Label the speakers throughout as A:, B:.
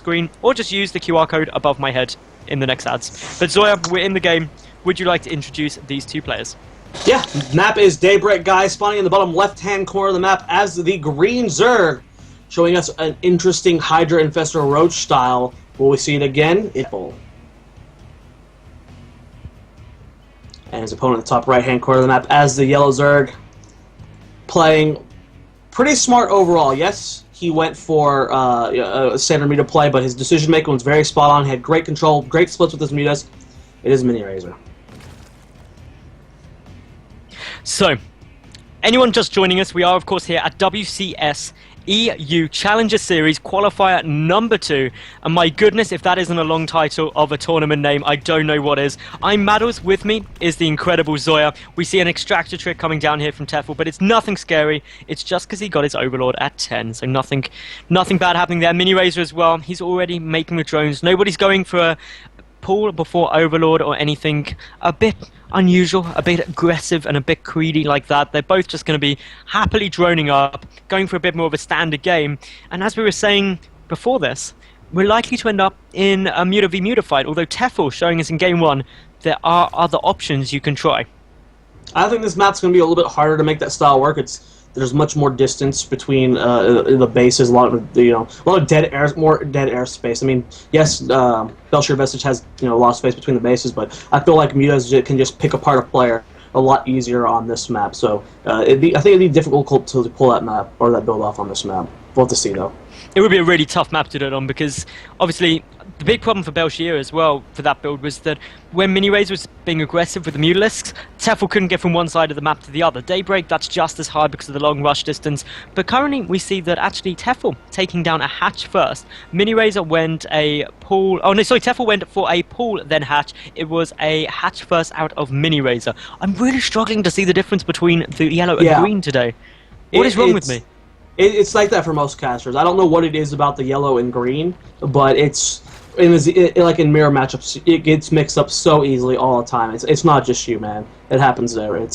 A: screen, or just use the QR code above my head in the next ads. But Zoya, we're in the game. Would you like to introduce these two players?
B: Yeah, map is Daybreak, guys, spawning in the bottom left-hand corner of the map as the green Zerg, showing us an interesting Hydra Infestor Roach style. Will we see it again? Tefel. And his opponent in the top right-hand corner of the map as the yellow Zerg, playing pretty smart overall. Yes, he went for a standard Muta play, but his decision-making was very spot-on. He had great control, great splits with his Mutas. It is Miniraser.
A: So, anyone just joining us, we are of course here at WCS EU Challenger Series Qualifier number 2, and my goodness, if that isn't a long title of a tournament name, I don't know what is. I'm Maddles, with me is the incredible Zoya. We see an extractor trick coming down here from Tefel, but it's nothing scary. It's just because he got his Overlord at 10, so nothing bad happening there. Miniraser as well, he's already making the drones. Nobody's going for a pull before Overlord or anything a bit unusual, a bit aggressive and a bit greedy like that. They're both just going to be happily droning up, going for a bit more of a standard game. And as we were saying before this, we're likely to end up in a Muta v Muta fight, although Tefel showing us in game 1 there are other options you can try.
B: I think this map's going to be a little bit harder to make that style work. There's much more distance between the bases, a lot of dead air, more dead air space. I mean, yes, Belshire Vestige has a lot of space between the bases, but I feel like Mutas can just pick apart a player a lot easier on this map. So I think it'd be difficult to pull that map or that build off on this map. We'll have to see though.
A: It would be a really tough map to do it on, because obviously the big problem for Belshire as well for that build was that when Miniraser was being aggressive with the Mutalisks, Tefel couldn't get from one side of the map to the other. Daybreak, that's just as hard because of the long rush distance, but currently we see that actually Tefel taking down a hatch first. Miniraser went a pull, oh no, sorry, Tefel went for a pull then hatch. It was a hatch first out of Miniraser. I'm really struggling to see the difference between the yellow and green today. What is wrong with me?
B: It's like that for most casters. I don't know what it is about the yellow and green, but like in mirror matchups, it gets mixed up so easily all the time. It's not just you, man. It happens there. I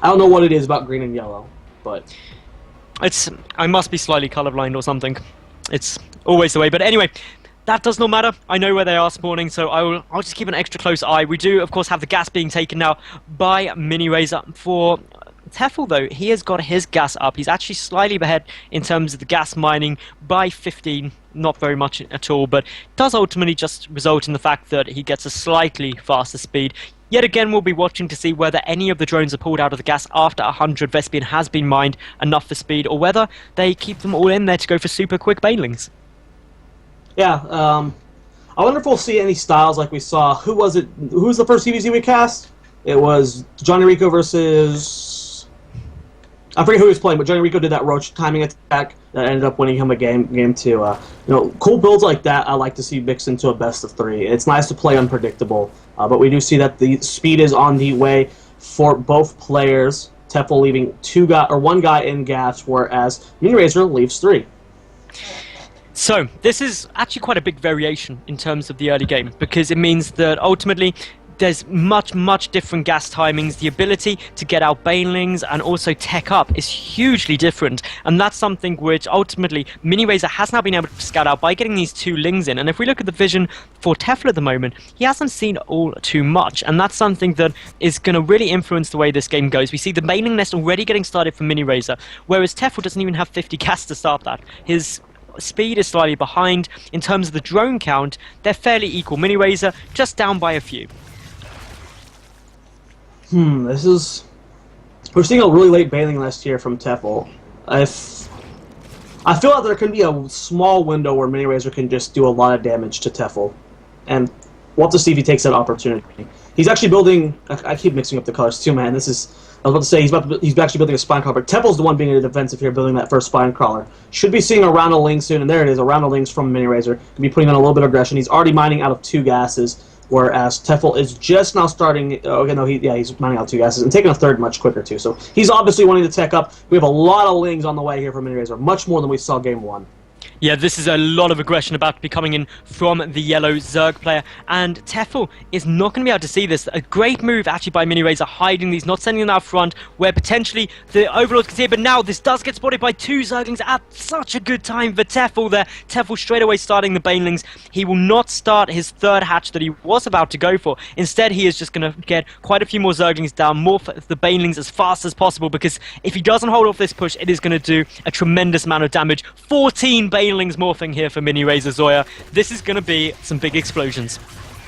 B: don't know what it is about green and yellow, but
A: I must be slightly colorblind or something. It's always the way. But anyway, that does not matter. I know where they are spawning, so I'll just keep an extra close eye. We do, of course, have the gas being taken now by Miniraser. For Tefel, though, he has got his gas up. He's actually slightly ahead in terms of the gas mining by 15. Not very much at all, but does ultimately just result in the fact that he gets a slightly faster speed. Yet again, we'll be watching to see whether any of the drones are pulled out of the gas after 100 Vespian has been mined enough for speed, or whether they keep them all in there to go for super quick banelings.
B: Yeah, I wonder if we'll see any styles like we saw. Who was the first CVZ we cast? It was Johnny Rico versus... I forget who he was playing, but Johnny Rico did that roach timing attack that ended up winning him a game 2. Cool builds like that I like to see mixed into a best of 3. It's nice to play unpredictable, but we do see that the speed is on the way for both players. Tefel leaving one guy in gas, whereas Miniraser leaves 3.
A: So, this is actually quite a big variation in terms of the early game, because it means that ultimately there's much different gas timings. The ability to get out banelings and also tech up is hugely different, and that's something which ultimately Miniraser has now been able to scout out by getting these 2 lings in. And if we look at the vision for Tefel at the moment, he hasn't seen all too much, and that's something that is going to really influence the way this game goes. We see the baneling nest already getting started for Miniraser, whereas Tefel doesn't even have 50 gas to start that. His speed is slightly behind. In terms of the drone count, they're fairly equal. Miniraser just down by a few.
B: We're seeing a really late baneling list here from Tefel. I feel like there can be a small window where Miniraser can just do a lot of damage to Tefel, and we'll have to see if he takes that opportunity. He's actually building... I keep mixing up the colors too, man. I was about to say he's actually building a spine crawler, but Teffel's the one being in the defensive here, building that first spine crawler. Should be seeing a round of lings soon, and there it is, a round of lings from Miniraser. Can be putting on a little bit of aggression. He's already mining out of 2 gases. Whereas Tefel is just now starting... Okay, no, he's mining out 2 gases and taking a 3rd much quicker, too. So he's obviously wanting to tech up. We have a lot of lings on the way here from Miniraser, much more than we saw game 1.
A: Yeah, this is a lot of aggression about to be coming in from the yellow Zerg player, and Tefel is not going to be able to see this. A great move actually by Miniraser, hiding these, not sending them out front, where potentially the Overlords can see it, but now this does get spotted by two Zerglings at such a good time for Tefel there. Tefel straight away starting the Banelings. He will not start his third hatch that he was about to go for. Instead, he is just going to get quite a few more Zerglings down, more for the Banelings as fast as possible, because if he doesn't hold off this push, it is going to do a tremendous amount of damage. 14 Banelings morphing here for Miniraser Zoya. This is going to be some big explosions.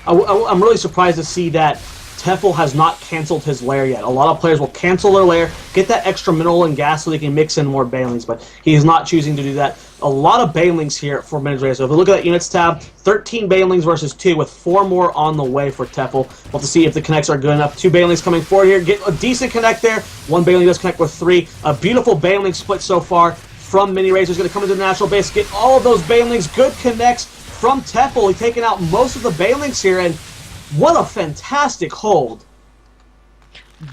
B: I'm really surprised to see that Tefel has not canceled his lair yet. A lot of players will cancel their lair, get that extra mineral and gas so they can mix in more Banelings, but he is not choosing to do that. A lot of Banelings here for Miniraser. So if we look at that units tab, 13 Banelings versus 2 with 4 more on the way for Tefel. We'll have to see if the connects are good enough. 2 Banelings coming forward here. Get a decent connect there. 1 Baneling does connect with 3. A beautiful Baneling split so far from Miniraser. Is going to come into the natural base, get all of those Banelings. Good connects from Tefel. He's taking out most of the Banelings here, and what a fantastic hold.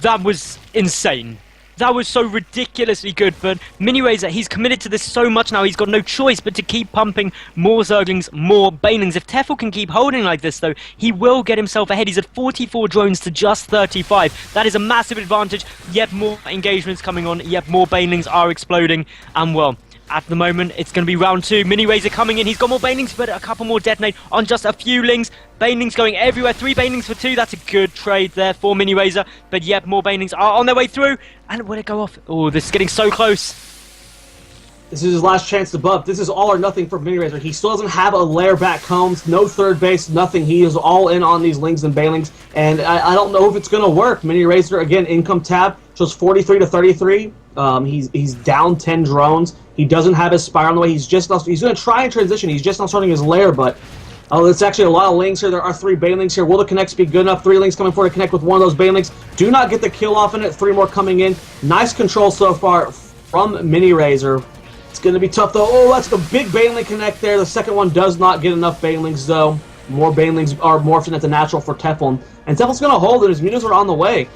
A: That was insane. That was so ridiculously good, but Miniraser, he's committed to this so much now, he's got no choice but to keep pumping more Zerglings, more Banelings. If Tefel can keep holding like this, though, he will get himself ahead. He's at 44 drones to just 35. That is a massive advantage. Yet more engagements coming on, yet more Banelings are exploding, and well, at the moment, it's going to be round 2. Miniraser coming in. He's got more Banelings, but a couple more detonate on just a few Lings. Banelings going everywhere. 3 Banelings for 2. That's a good trade there for Miniraser. But yep, more Banelings are on their way through. And will it go off? Oh, this is getting so close.
B: This is his last chance to buff. This is all or nothing for Miniraser. He still doesn't have a lair back home. No third base, nothing. He is all in on these Lings and Banelings. And I don't know if it's going to work. Miniraser, again, income tab shows 43 to 33. He's down 10 drones. He doesn't have his Spire on the way. He's going to try and transition. He's just not starting his lair, but it's actually a lot of Lings here. There are 3 Banelings here. Will the connects be good enough? 3 Lings coming forward to connect with one of those Banelings. Do not get the kill off in it. 3 more coming in. Nice control so far from Miniraser. It's going to be tough, though. Oh, that's a big Baneling connect there. The second one does not get enough Banelings, though. More Banelings are morphing at the natural for Tefel. And Tefel's going to hold it. His mutas are on the way.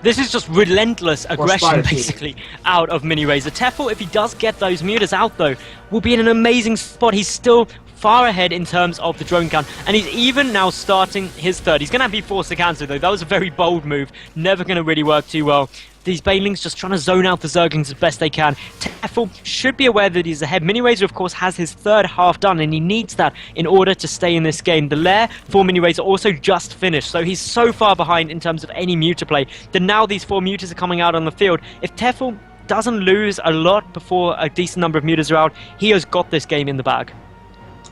A: This is just relentless aggression, basically, out of Miniraser. Tefel, if he does get those mutas out, though, will be in an amazing spot. He's still far ahead in terms of the drone count, and he's even now starting his third. He's going to be forced to cancel, though. That was a very bold move. Never going to really work too well. These Banelings just trying to zone out the Zerglings as best they can. Tefel should be aware that he's ahead. Miniraser, of course, has his third half done, and he needs that in order to stay in this game. The lair for Miniraser also just finished, so he's so far behind in terms of any muta play that now these 4 mutas are coming out on the field. If Tefel doesn't lose a lot before a decent number of mutas are out, he has got this game in the bag.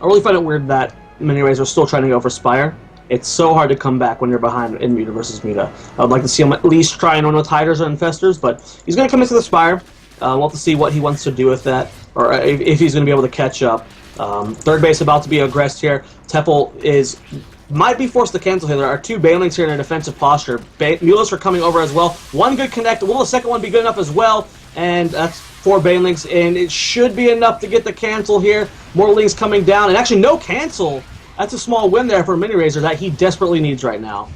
B: I really find it weird that Miniraser is still trying to go for Spire. It's so hard to come back when you're behind in Muta versus Muta. I would like to see him at least try and run with Hiders or Infestors, but he's going to come into the Spire. We'll have to see what he wants to do with that, or if he's going to be able to catch up. Third base about to be aggressed here. Tefel might be forced to cancel here. There are 2 Banelings here in a defensive posture. Mutas are coming over as well. 1 good connect. Will the second one be good enough as well? And that's 4 Banelings, and it should be enough to get the cancel here. More Lings coming down, and actually no cancel. That's a small win there for Miniraser that he desperately needs right now.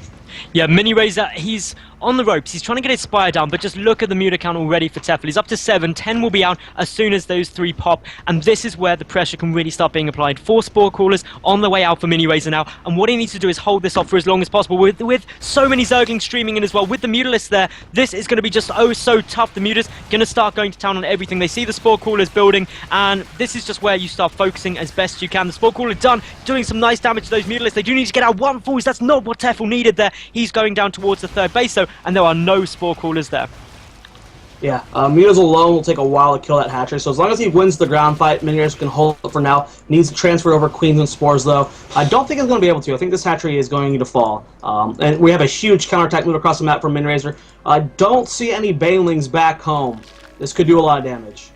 A: Yeah, Miniraser, he's on the ropes. He's trying to get his Spire down, but just look at the muta count already for Tefel. He's up to 7. 10 will be out as soon as those 3 pop, and this is where the pressure can really start being applied. 4 Spore Crawlers on the way out for Miniraser now, and what he needs to do is hold this off for as long as possible. With so many Zerglings streaming in as well, with the Mutalist there, this is going to be just oh so tough. The Mutas going to start going to town on everything. They see the Spore Crawlers building, and this is just where you start focusing as best you can. The Spore Crawler done, doing some nice damage to those Mutalists. They do need to get out 1 Force. That's not what Tefel needed there. He's going down towards the third base, though, and there are no Spore Crawlers there.
B: Yeah, Mutas alone will take a while to kill that hatchery, so as long as he wins the ground fight, Miniraser can hold it for now. Needs to transfer over Queens and Spores, though. I don't think he's going to be able to. I think this hatchery is going to fall. And we have a huge counterattack move across the map from Miniraser. I don't see any Banelings back home. This could do a lot of damage.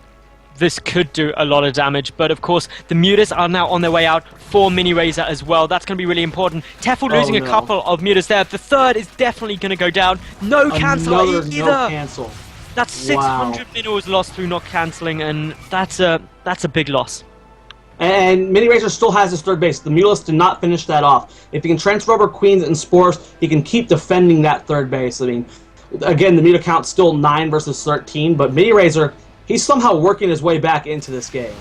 A: This could do a lot of damage, but of course the mutas are now on their way out for Miniraser as well. That's going to be really important. Tefel losing a couple of mutas there. The third is definitely going to go down. No cancel either.
B: No cancel.
A: That's 600 minerals lost through not cancelling, and that's a big loss.
B: And Miniraser still has his third base. The Mutalist did not finish that off. If he can transfer over Queens and Spores, he can keep defending that third base. I mean, again, the muta count's still 9 versus 13, but Miniraser, he's somehow working his way back into this game.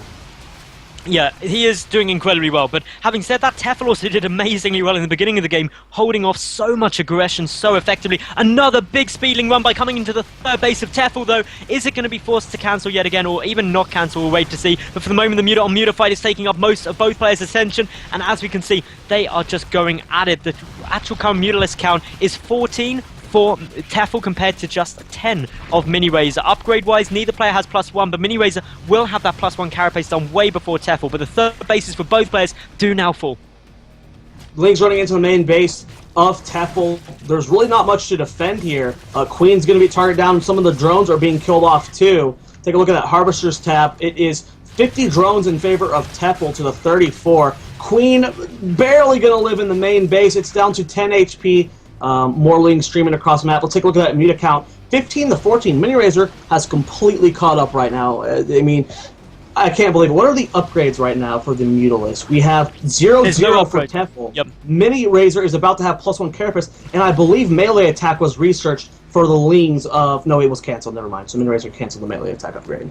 A: Yeah, he is doing incredibly well, but having said that, Tefel also did amazingly well in the beginning of the game, holding off so much aggression so effectively. Another big speeding run by coming into the third base of Tefel, though. Is it going to be forced to cancel yet again, or even not cancel? We'll wait to see. But for the moment, the Muta on Muta fight is taking up most of both players' attention, and as we can see, they are just going at it. The actual current Mutalist count is 14 for Tefel compared to just 10 of Miniraser. Upgrade-wise, neither player has +1, but Miniraser will have that +1 carapace done way before Tefel, but the third bases for both players do now fall.
B: Link's running into the main base of Tefel. There's really not much to defend here. Queen's going to be targeted down. Some of the drones are being killed off too. Take a look at that Harvester's tab. It is 50 drones in favor of Tefel to the 34. Queen barely going to live in the main base. It's down to 10 HP. More Ling streaming across the map. Let's take a look at that Muta count. 15 to 14. Miniraser has completely caught up right now. I mean, I can't believe it. What are the upgrades right now for the Mutalist? We have 0-0 for Tefel.
A: Yep.
B: Miniraser is about to have +1 carapace, and I believe melee attack was researched for the Lings of... No, it was cancelled. Never mind. So Miniraser canceled the melee attack upgrade.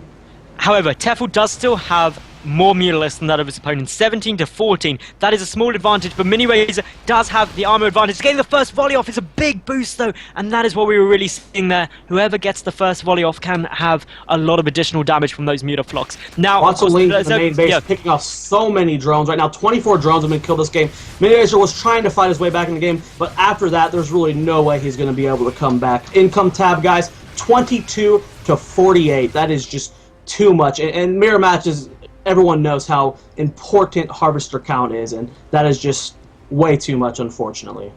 A: However, Tefel does still have more Mutalists than that of his opponent, 17 to 14. That is a small advantage, but Miniraser does have the armor advantage. Getting the first volley off is a big boost, though, and that is what we were really seeing there. Whoever gets the first volley off can have a lot of additional damage from those Mutaflocks. Now,
B: lots of Lings in the main base, picking off so many drones. Right now, 24 drones have been killed this game. Miniraser was trying to fight his way back in the game, but after that, there's really no way he's going to be able to come back. Income tab, guys, 22 to 48. That is just too much. And mirror matches, everyone knows how important Harvester count is, and that is just way too much, unfortunately.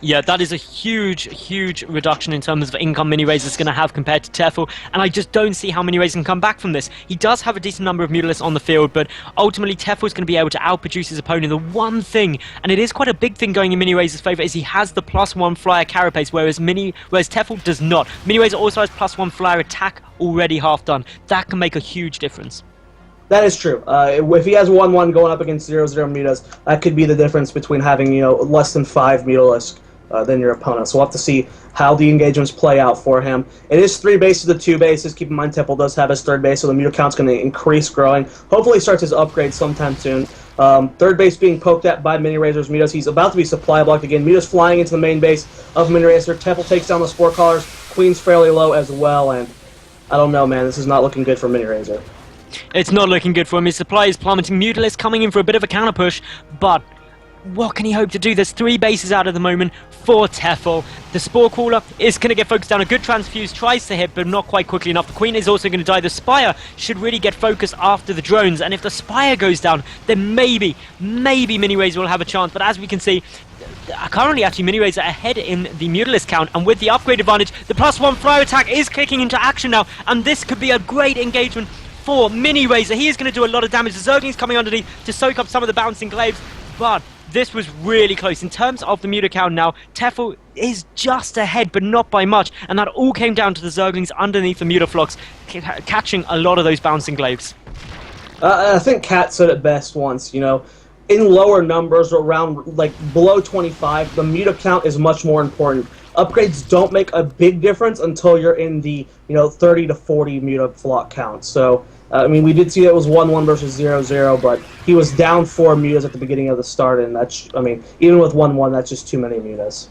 A: Yeah, that is a huge, huge reduction in terms of income Miniraser is going to have compared to Tefel, and I just don't see how Miniraser can come back from this. He does have a decent number of Mutalists on the field, but ultimately Tefel is going to be able to outproduce his opponent. The one thing, and it is quite a big thing going in Miniraser's favour, is he has the +1 flyer carapace, whereas Tefel does not. Miniraser also has +1 flyer attack already half done. That can make a huge difference.
B: That is true. If he has 1-1 going up against 0-0 Mutas, that could be the difference between having, less than 5 Mutalists than your opponent. So we'll have to see how the engagements play out for him. It is 3 bases to 2 bases. Keep in mind, Tefel does have his third base, so the Muta count's going to increase growing. Hopefully he starts his upgrade sometime soon. Third base being poked at by Miniraser's Mutas. He's about to be supply blocked again. Mutas flying into the main base of Miniraser. Tefel takes down the Spore Callers. Queen's fairly low as well, and I don't know, man. This is not looking good for Miniraser.
A: It's not looking good for him. His supply is plummeting. Mutalist coming in for a bit of a counter push, but what can he hope to do? There's 3 bases out at the moment for Tefel. The Spore Caller is going to get focused down. A good transfuse tries to hit, but not quite quickly enough. The Queen is also going to die. The Spire should really get focused after the drones, and if the Spire goes down, then maybe Miniraser will have a chance. But as we can see, currently actually Miniraser ahead in the Mutalist count, and with the upgrade advantage, the +1 flyer attack is kicking into action now, and this could be a great engagement for Miniraser. He is going to do a lot of damage. The Zergling's coming underneath to soak up some of the bouncing glaives, but this was really close. In terms of the Muta count now, Tefel is just ahead, but not by much, and that all came down to the Zerglings underneath the Mutaflocks, catching a lot of those bouncing glaives.
B: I think Kat said it best once, in lower numbers, around, below 25, the Muta count is much more important. Upgrades don't make a big difference until you're in the 30 to 40 Mutaflock count. So we did see that it was 1-1 versus 0-0, but he was down 4 Mutas at the beginning of the start, and that's even with 1-1, that's just too many Mutas.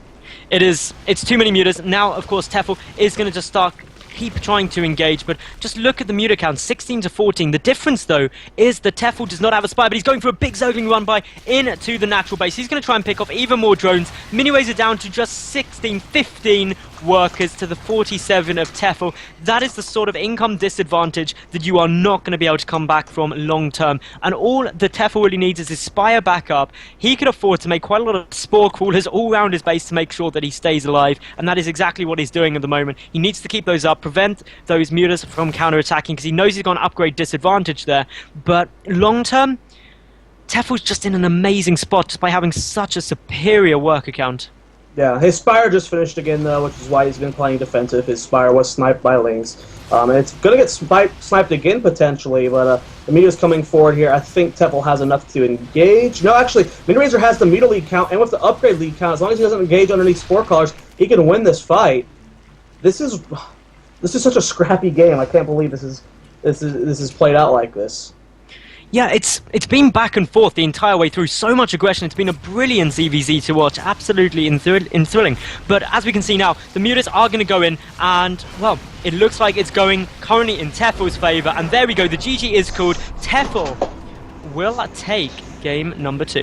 A: It's too many Mutas. Now, of course, Tefel is going to just keep trying to engage, but just look at the Muta count, 16 to 14. The difference, though, is that Tefel does not have a Spire, but he's going for a big Zergling run by into the natural base. He's going to try and pick off even more drones. Miniraser down to just 15 workers to the 47 of Tefel. That is the sort of income disadvantage that you are not going to be able to come back from long term. And all the Tefel really needs is his Spire back up. He can afford to make quite a lot of Spore Crawlers all around his base to make sure that he stays alive, and that is exactly what he's doing at the moment. He needs to keep those up, prevent those Mutas from counter-attacking, because he knows he's got an upgrade disadvantage there. But long term, Tefel's just in an amazing spot just by having such a superior work account.
B: Yeah, his Spire just finished again, though, which is why he's been playing defensive. His Spire was sniped by Lings. And it's going to get sniped again, potentially, but the Muta's coming forward here. I think Tefel has enough to engage. No, actually, Miniraser has the Muta lead count, and with the upgrade lead count, as long as he doesn't engage underneath Spore Callers, he can win this fight. This is such a scrappy game. I can't believe this is played out like this.
A: Yeah, it's been back and forth the entire way through. So much aggression. It's been a brilliant ZVZ to watch. Absolutely enthralling. But as we can see now, the Mutas are going to go in, and, well, it looks like it's going currently in Tefel's favour. And there we go. The GG is called. Tefel will take game number 2.